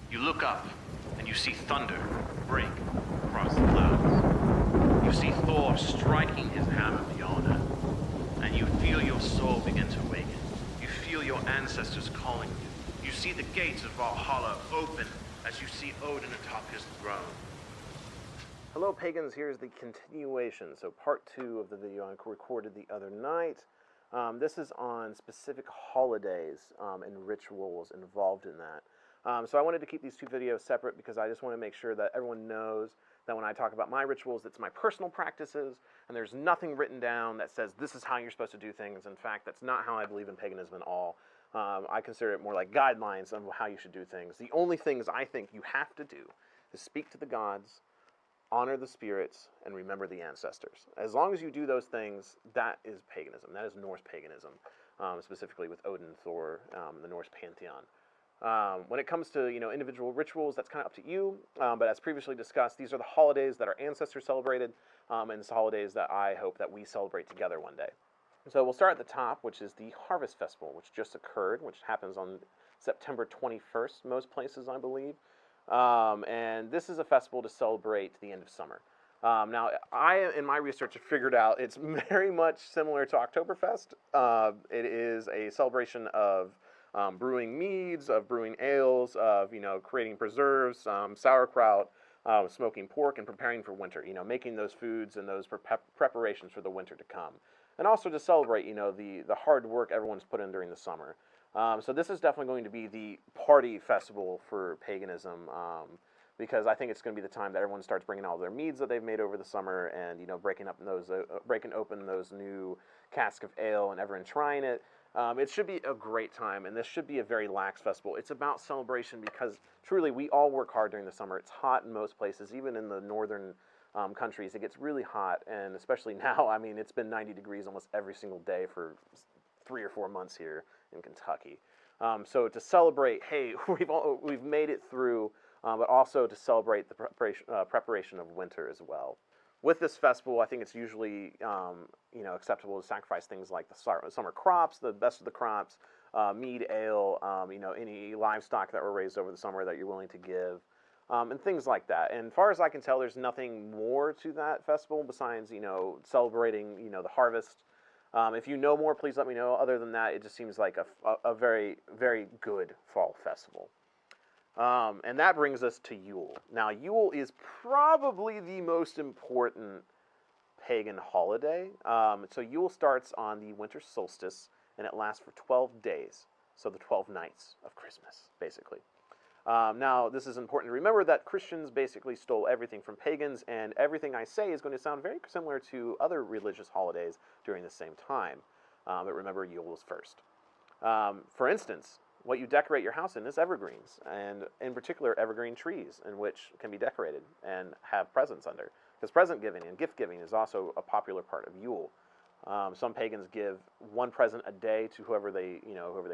You look up, and you see thunder break across the clouds. You see Thor striking his hammer Mjolnir, and you feel your soul begin to awaken. You feel your ancestors calling you. You see the gates of Valhalla open as you see Odin atop his throne. Hello pagans, here's the continuation. So part 2 of the video I recorded the other night. This is on specific holidays and rituals involved in that. So I wanted to keep these 2 videos separate because I just want to make sure that everyone knows that when I talk about my rituals, it's my personal practices, and there's nothing written down that says this is how you're supposed to do things. In fact, that's not how I believe in paganism at all. I consider it more like guidelines on how you should do things. The only things I think you have to do is speak to the gods, honor the spirits, and remember the ancestors. As long as you do those things, that is paganism. That is Norse paganism, specifically with Odin, Thor, the Norse pantheon. When it comes to individual rituals, that's kind of up to you. But as previously discussed, these are the holidays that our ancestors celebrated, and it's holidays that I hope that we celebrate together one day. So we'll start at the top, which is the Harvest Festival, which just occurred, which happens on September 21st, most places, I believe. And this is a festival to celebrate the end of summer. Now, I, in my research, have figured out it's very much similar to Oktoberfest. It is a celebration of brewing meads, of brewing ales, of creating preserves, sauerkraut, smoking pork, and preparing for winter. Making those foods and those preparations for the winter to come, and also to celebrate the hard work everyone's put in during the summer. So this is definitely going to be the party festival for paganism, because I think it's going to be the time that everyone starts bringing all their meads that they've made over the summer, and breaking open those new casks of ale and everyone trying it. It should be a great time, and this should be a very lax festival. It's about celebration because truly we all work hard during the summer. It's hot in most places, even in the northern countries. It gets really hot, and especially now, I mean, it's been 90 degrees almost every single day for 3 or 4 months here in Kentucky. So to celebrate, hey, we've made it through, but also to celebrate the preparation of winter as well. With this festival, I think it's usually acceptable to sacrifice things like the summer crops, the best of the crops, mead, ale, any livestock that were raised over the summer that you're willing to give, and things like that. And as far as I can tell, there's nothing more to that festival besides celebrating the harvest. If you know more, please let me know. Other than that, it just seems like a very, very good fall festival. And that brings us to Yule. Now, Yule is probably the most important pagan holiday. So Yule starts on the winter solstice, and it lasts for 12 days. So the 12 nights of Christmas, basically. Now, this is important to remember that Christians basically stole everything from pagans, and everything I say is going to sound very similar to other religious holidays during the same time. But remember, Yule was first. For instance, what you decorate your house in is evergreens, and in particular evergreen trees, in which can be decorated and have presents under. Because present giving and gift giving is also a popular part of Yule. Some pagans give one present a day to whoever they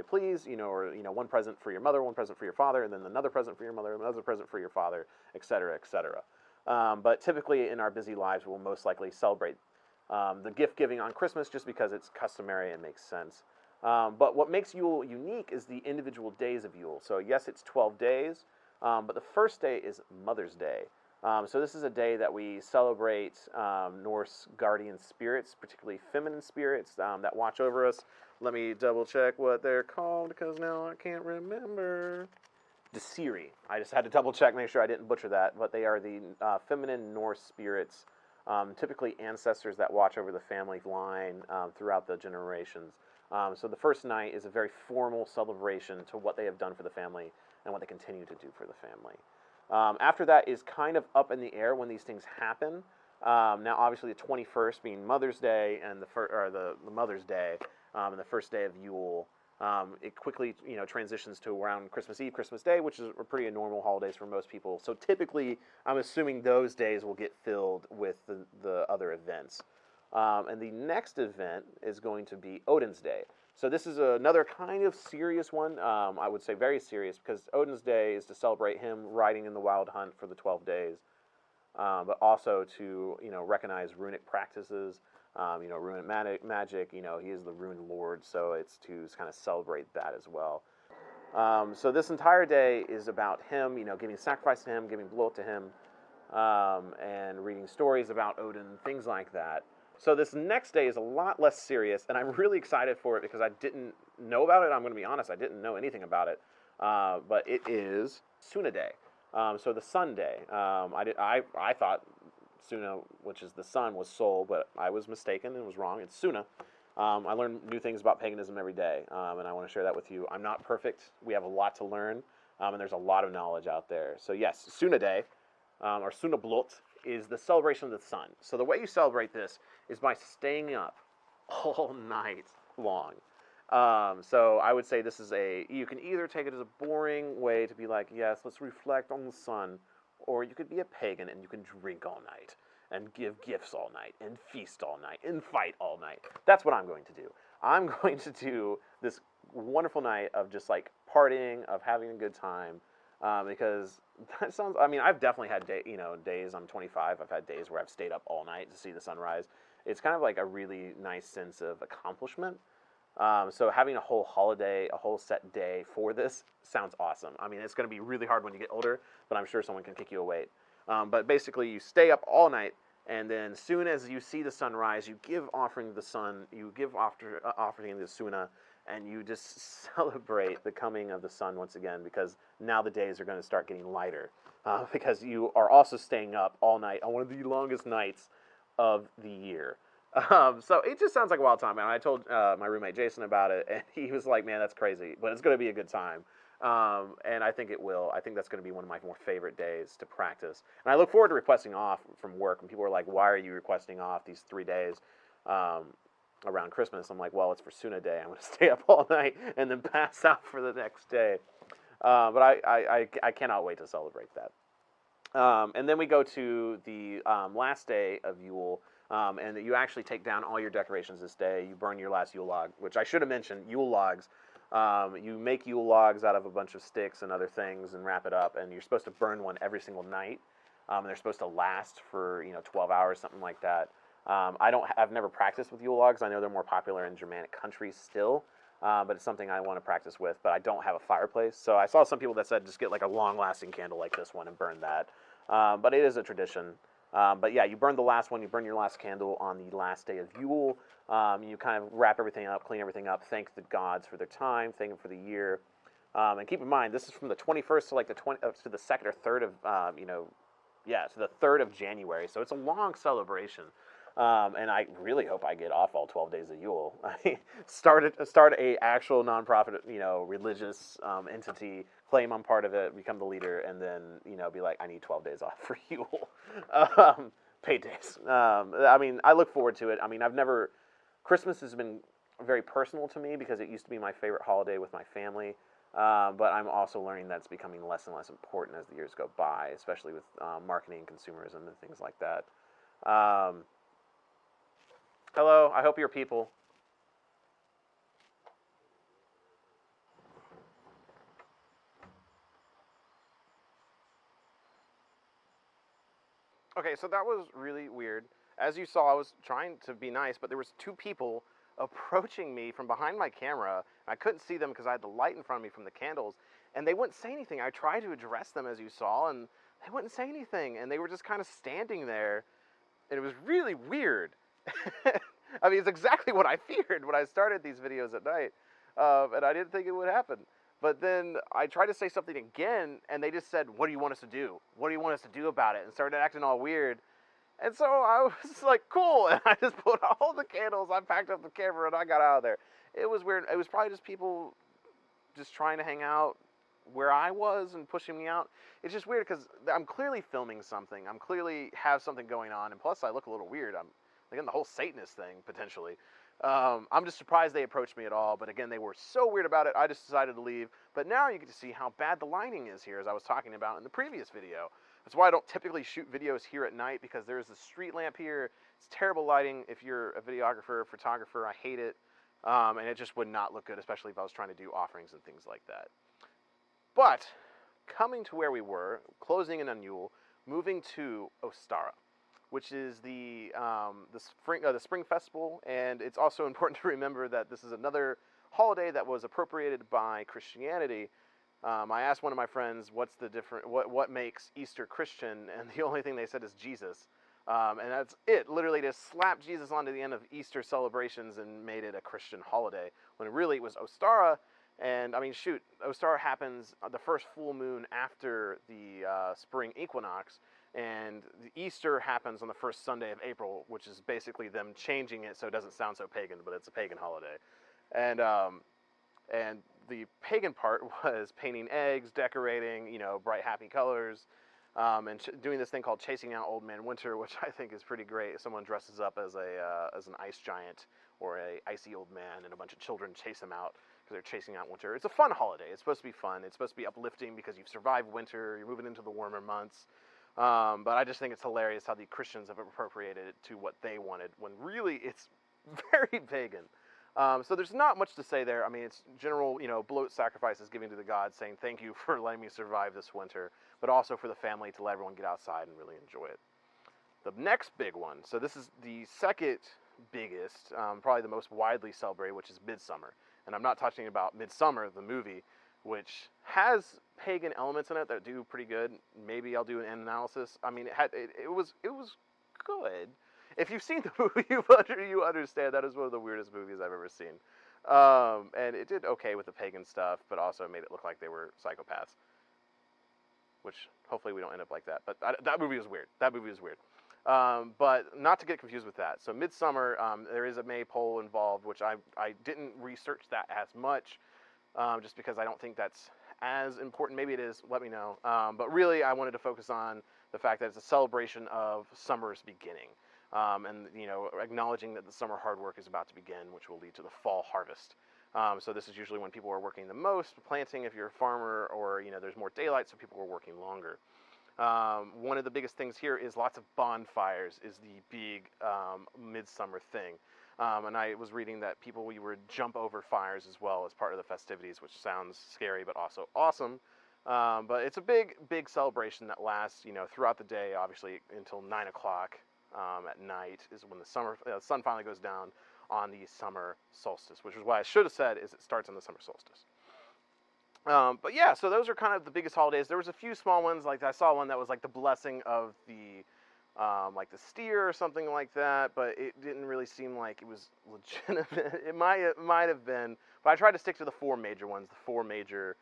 please, or one present for your mother, one present for your father, and then another present for your mother, another present for your father, etc., etc. But typically in our busy lives, we'll most likely celebrate the gift giving on Christmas just because it's customary and makes sense. But what makes Yule unique is the individual days of Yule. So yes, it's 12 days, but the first day is Mother's Day. So this is a day that we celebrate Norse guardian spirits, particularly feminine spirits that watch over us. Let me double check what they're called because now I can't remember. Disiri. I just had to double check, make sure I didn't butcher that. But they are the feminine Norse spirits, typically ancestors that watch over the family line throughout the generations. So the first night is a very formal celebration to what they have done for the family and what they continue to do for the family. After that is kind of up in the air when these things happen. Now, obviously, the 21st being Mother's Day and the Mother's Day and the first day of Yule, it quickly transitions to around Christmas Eve, Christmas Day, which is pretty normal holidays for most people. So typically, I'm assuming those days will get filled with the other events. And the next event is going to be Odin's Day. So this is another kind of serious one. I would say very serious because Odin's Day is to celebrate him riding in the wild hunt for the 12 days, but also to recognize runic practices, runic magic. He is the rune lord, so it's to kind of celebrate that as well. So this entire day is about him, giving sacrifice to him, giving blood to him, and reading stories about Odin, things like that. So this next day is a lot less serious, and I'm really excited for it because I didn't know about it. I'm going to be honest, I didn't know anything about it. But it is Suna Day, so the sun day. I thought Suna, which is the sun, was Sol, but I was mistaken and was wrong. It's Suna. I learn new things about paganism every day, and I want to share that with you. I'm not perfect. We have a lot to learn, and there's a lot of knowledge out there. So yes, Suna Day, or Suna Blot, is the celebration of the sun. So the way you celebrate this is by staying up all night long. So I would say this is you can either take it as a boring way to be like, yes, let's reflect on the sun, or you could be a pagan and you can drink all night and give gifts all night and feast all night and fight all night. That's what I'm going to do. I'm going to do this wonderful night of just like partying, of having a good time, because that sounds, I mean, I've definitely had days, I'm 25, I've had days where I've stayed up all night to see the sunrise. It's kind of like a really nice sense of accomplishment. So having a whole holiday, a whole set day for this sounds awesome. I mean, it's going to be really hard when you get older, but I'm sure someone can kick you away. But basically, you stay up all night, and then as soon as you see the sunrise, you give offering to the sun, you give offering to the Suna, and you just celebrate the coming of the sun once again, because now the days are going to start getting lighter, because you are also staying up all night on one of the longest nights of the year. So it just sounds like a wild time, and I told my roommate Jason about it, and he was like, man, that's crazy, but it's going to be a good time. And I think it will. I think that's going to be one of my more favorite days to practice. And I look forward to requesting off from work, and people are like, why are you requesting off these 3 days around Christmas? I'm like, well, it's for Suna Day. I'm going to stay up all night and then pass out for the next day. But I cannot wait to celebrate that. And then we go to the last day of Yule, and you actually take down all your decorations this day. You burn your last Yule log, which I should have mentioned, Yule logs. You make Yule logs out of a bunch of sticks and other things and wrap it up, and you're supposed to burn one every single night. And they're supposed to last for 12 hours, something like that. I've never practiced with Yule logs. I know they're more popular in Germanic countries still, but it's something I want to practice with. But I don't have a fireplace, so I saw some people that said just get like a long-lasting candle like this one and burn that. But it is a tradition. But yeah, you burn the last one, you burn your last candle on the last day of Yule. You kind of wrap everything up, clean everything up, thank the gods for their time, thank them for the year. And keep in mind, this is from the 21st to like the 2nd or 3rd of, to the 3rd of January. So it's a long celebration. And I really hope I get off all 12 days of Yule. Start a actual nonprofit, religious entity, claim I'm part of it, become the leader, and then be like, I need 12 days off for Yule, paid days. I mean, I look forward to it. I mean, Christmas has been very personal to me because it used to be my favorite holiday with my family. But I'm also learning that it's becoming less and less important as the years go by, especially with marketing and consumerism and things like that. Hello, I hope you're people. Okay, so that was really weird. As you saw, I was trying to be nice, but there was 2 people approaching me from behind my camera. I couldn't see them because I had the light in front of me from the candles, and they wouldn't say anything. I tried to address them, as you saw, and they wouldn't say anything, and they were just kind of standing there, and it was really weird. I mean, it's exactly what I feared when I started these videos at night, and I didn't think it would happen. But then I tried to say something again, and they just said, what do you want us to do? What do you want us to do about it? And started acting all weird. And so I was like, cool, and I just put out all the candles, I packed up the camera, and I got out of there. It was weird. It was probably just people just trying to hang out where I was and pushing me out. It's just weird because I'm clearly filming something. I'm clearly have something going on, and plus I look a little weird. I'm again the whole Satanist thing potentially. I'm just surprised they approached me at all. But again, they were so weird about it. I just decided to leave. But now you get to see how bad the lighting is here, as I was talking about in the previous video. That's why I don't typically shoot videos here at night, because there's a street lamp here. It's terrible lighting if you're a videographer, photographer. I hate it. And it just would not look good, especially if I was trying to do offerings and things like that. But coming to where we were, closing in on Yule, moving to OSTARA, which is the spring festival, and it's also important to remember that this is another holiday that was appropriated by Christianity I asked one of my friends, what makes Easter Christian, and the only thing they said is Jesus. And that's it. Literally just slapped Jesus onto the end of Easter celebrations and made it a Christian holiday, when really it was OSTARA. And I mean, shoot, OSTARA happens the first full moon after the spring equinox, and the Easter happens on the first Sunday of April, which is basically them changing it so it doesn't sound so pagan, but it's a pagan holiday. And the pagan part was painting eggs, decorating, bright, happy colors, and doing this thing called chasing out Old Man Winter, which I think is pretty great. Someone dresses up as an ice giant or a icy old man, and a bunch of children chase him out because they're chasing out winter. It's a fun holiday. It's supposed to be fun. It's supposed to be uplifting because you've survived winter. You're moving into the warmer months. But I just think it's hilarious how the Christians have appropriated it to what they wanted, when really it's very pagan. So there's not much to say there. I mean, it's general, bloat sacrifices giving to the gods, saying thank you for letting me survive this winter, but also for the family to let everyone get outside and really enjoy it. The next big one, so this is the second biggest, probably the most widely celebrated, which is Midsummer. And I'm not talking about Midsummer, the movie, which has pagan elements in it that do pretty good. Maybe I'll do an analysis. I mean, it was good. If you've seen the movie, you understand that is one of the weirdest movies I've ever seen. And it did okay with the pagan stuff, but also made it look like they were psychopaths. Which, hopefully we don't end up like that. But that movie was weird. But not to get confused with that. So Midsummer, there is a maypole involved, which I didn't research that as much, just because I don't think that's as important. Maybe it is, let me know. But really, I wanted to focus on the fact that it's a celebration of summer's beginning. And acknowledging that the summer hard work is about to begin, which will lead to the fall harvest. So this is usually when people are working the most, planting if you're a farmer, or there's more daylight, so people are working longer. One of the biggest things here is lots of bonfires is the big midsummer thing. And I was reading that people would jump over fires as well as part of the festivities, which sounds scary but also awesome. But it's a big celebration that lasts throughout the day, obviously until 9 o'clock. At night is when the sun finally goes down on the summer solstice, which is why I should have said is it starts on the summer solstice. But yeah, so those are kind of the biggest holidays. There was a few small ones, like I saw one that was like the blessing of the like the steer or something like that, but it didn't really seem like it was legitimate. It might have been, but I tried to stick to the four major ones, the four major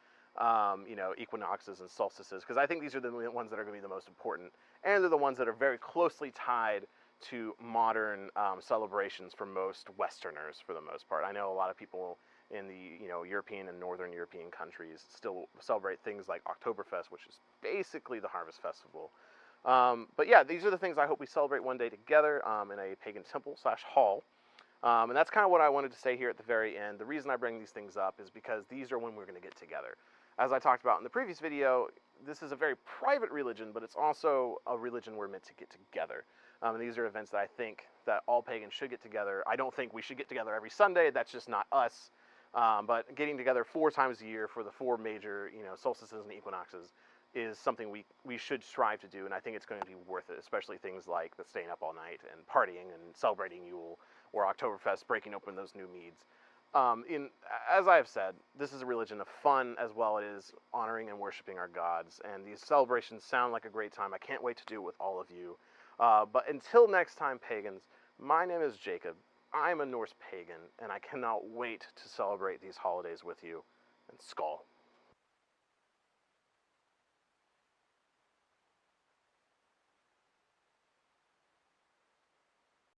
equinoxes and solstices, because I think these are the ones that are going to be the most important, and they're the ones that are very closely tied to modern celebrations for most Westerners, for the most part. I know a lot of people in the European and Northern European countries still celebrate things like Oktoberfest, which is basically the harvest festival. But yeah, these are the things I hope we celebrate one day together in a pagan temple/hall. And that's kind of what I wanted to say here at the very end. The reason I bring these things up is because these are when we're going to get together. As I talked about in the previous video, this is a very private religion, but it's also a religion we're meant to get together. And these are events that I think that all pagans should get together. I don't think we should get together every Sunday. That's just not us. But getting together 4 times a year for the 4 major solstices and equinoxes is something we should strive to do, and I think it's going to be worth it, especially things like the staying up all night and partying and celebrating Yule or Oktoberfest, breaking open those new meads. As I have said, this is a religion of fun as well as honoring and worshiping our gods, and these celebrations sound like a great time. I can't wait to do it with all of you. But until next time, pagans, my name is Jacob. I'm a Norse pagan, and I cannot wait to celebrate these holidays with you. And Skull.